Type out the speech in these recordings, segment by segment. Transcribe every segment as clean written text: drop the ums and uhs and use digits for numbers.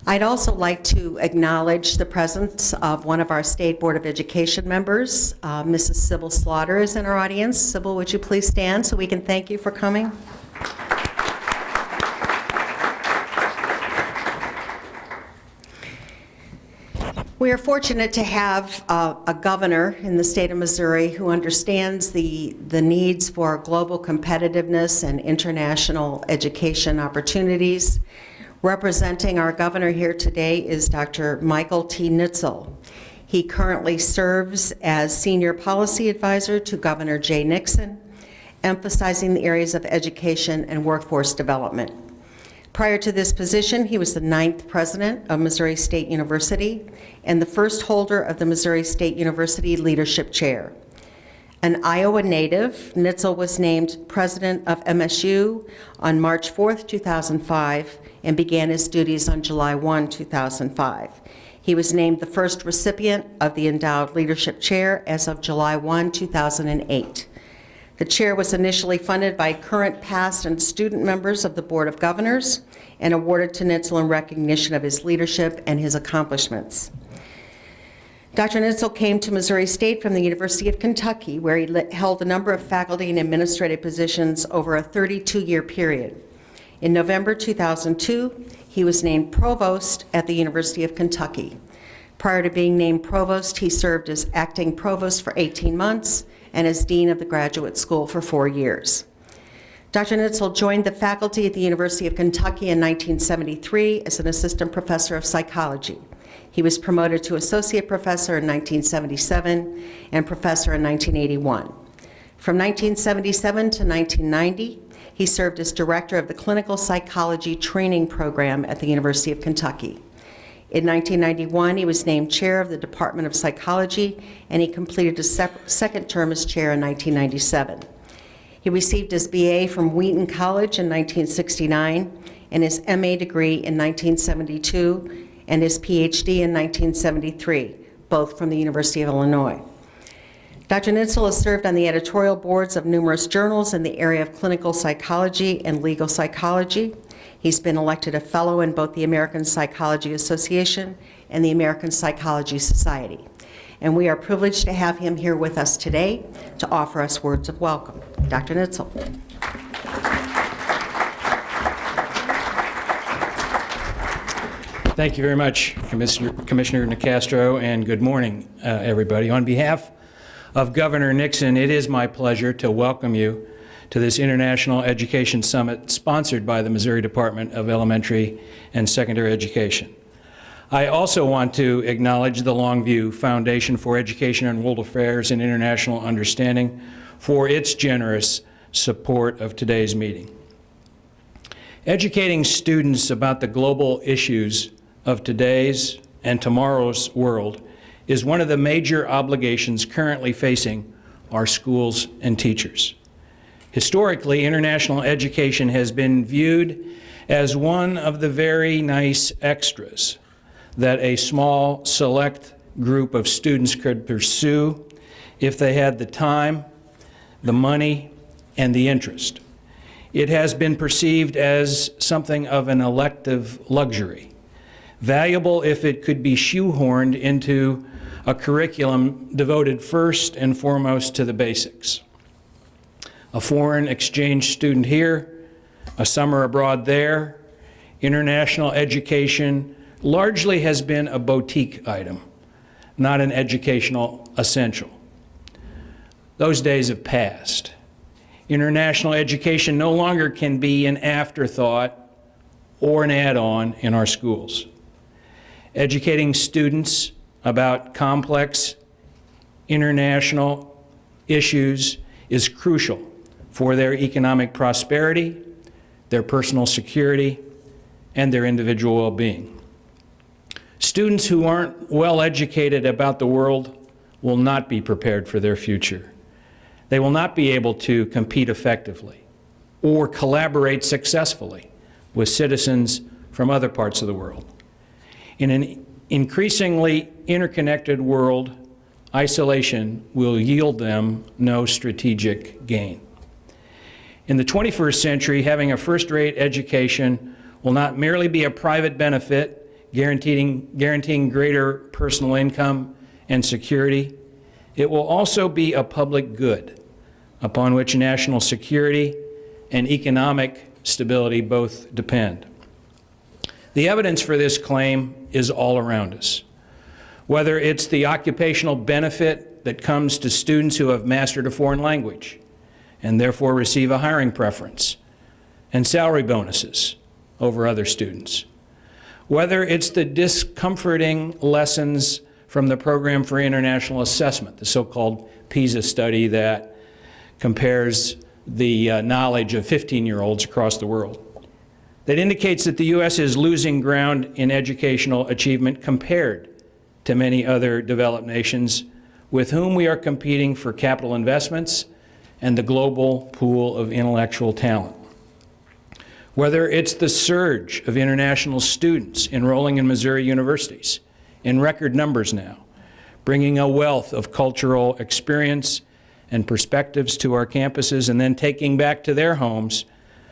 I'd also like to acknowledge the presence of one of our State Board of Education members. Mrs. Sybil Slaughter is in our audience. Sybil, would you please stand so we can thank you for coming? We are fortunate to have a governor in the state of Missouri who understands the needs for global competitiveness and international education opportunities. Representing our governor here today is Dr. Michael T. Nietzel. He currently serves as Senior Policy Advisor to Governor Jay Nixon, emphasizing the areas of education and workforce development. Prior to this position, he was the 9th president of Missouri State University and the first holder of the Missouri State University Leadership Chair. An Iowa native, Nietzel was named president of MSU on March 4, 2005, and began his duties on July 1, 2005. He was named the first recipient of the Endowed Leadership Chair as of July 1, 2008. The chair was initially funded by current, past, and student members of the Board of Governors and awarded to Nietzel in recognition of his leadership and his accomplishments. Dr. Nietzel came to Missouri State from the University of Kentucky, where he held a number of faculty and administrative positions over a 32-year period. In November 2002, he was named provost at the University of Kentucky. Prior to being named provost, he served as acting provost for 18 months and as dean of the graduate school for 4 years. Dr. Nietzel joined the faculty at the University of Kentucky in 1973 as an assistant professor of psychology. He was promoted to associate professor in 1977 and professor in 1981. From 1977 to 1990, he served as director of the Clinical Psychology Training Program at the University of Kentucky. In 1991, he was named chair of the Department of Psychology, and he completed a second term as chair in 1997. He received his BA from Wheaton College in 1969 and his MA degree in 1972 and his PhD in 1973, both from the University of Illinois. Dr. Nietzel has served on the editorial boards of numerous journals in the area of clinical psychology and legal psychology. He's been elected a fellow in both the American Psychology Association and the American Psychology Society. And we are privileged to have him here with us today to offer us words of welcome. Dr. Nietzel. Thank you very much, Commissioner Nicastro, and good morning, everybody. On behalf of Governor Nixon, it is my pleasure to welcome you to this International Education Summit sponsored by the Missouri Department of Elementary and Secondary Education. I also want to acknowledge the Longview Foundation for Education and World Affairs and International Understanding for its generous support of today's meeting. Educating students about the global issues of today's and tomorrow's world is one of the major obligations currently facing our schools and teachers. Historically, international education has been viewed as one of the very nice extras that a small, select group of students could pursue if they had the time, the money, and the interest. It has been perceived as something of an elective luxury, valuable if it could be shoehorned into a curriculum devoted first and foremost to the basics. A foreign exchange student here, a summer abroad there, international education largely has been a boutique item, not an educational essential. Those days have passed. International education no longer can be an afterthought or an add-on in our schools. Educating students about complex international issues is crucial for their economic prosperity, their personal security, and their individual well-being. Students who aren't well educated about the world will not be prepared for their future. They will not be able to compete effectively or collaborate successfully with citizens from other parts of the world. In an increasingly interconnected world, isolation will yield them no strategic gain. In the 21st century, having a first-rate education will not merely be a private benefit guaranteeing greater personal income and security. It will also be a public good upon which national security and economic stability both depend. The evidence for this claim is all around us. Whether it's the occupational benefit that comes to students who have mastered a foreign language and therefore receive a hiring preference and salary bonuses over other students. Whether it's the discomforting lessons from the Program for International Assessment, the so-called PISA study that compares the knowledge of 15-year-olds across the world, that indicates that the U.S. is losing ground in educational achievement compared to many other developed nations with whom we are competing for capital investments and the global pool of intellectual talent. Whether it's the surge of international students enrolling in Missouri universities in record numbers now, bringing a wealth of cultural experience and perspectives to our campuses and then taking back to their homes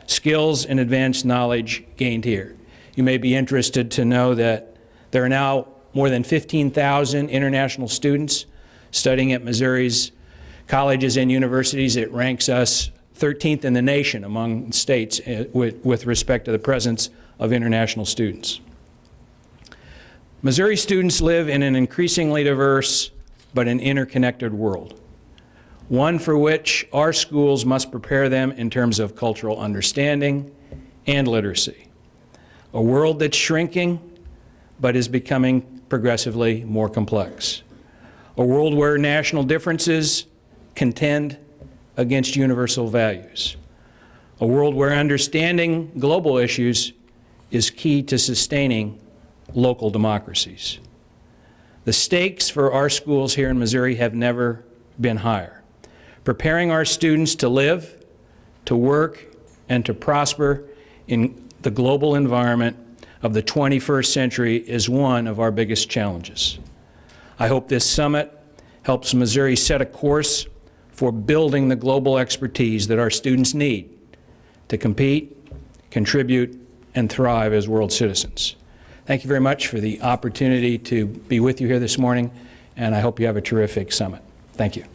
skills and advanced knowledge gained here. You may be interested to know that there are now more than 15,000 international students studying at Missouri's colleges and universities. It ranks us 13th in the nation among states with respect to the presence of international students. Missouri students live in an increasingly diverse but an interconnected world, one for which our schools must prepare them in terms of cultural understanding and literacy. A world that's shrinking but is becoming progressively more complex. A world where national differences contend against universal values. A world where understanding global issues is key to sustaining local democracies. The stakes for our schools here in Missouri have never been higher. Preparing our students to live, to work, and to prosper in the global environment of the 21st century is one of our biggest challenges. I hope this summit helps Missouri set a course for building the global expertise that our students need to compete, contribute, and thrive as world citizens. Thank you very much for the opportunity to be with you here this morning, and I hope you have a terrific summit. Thank you.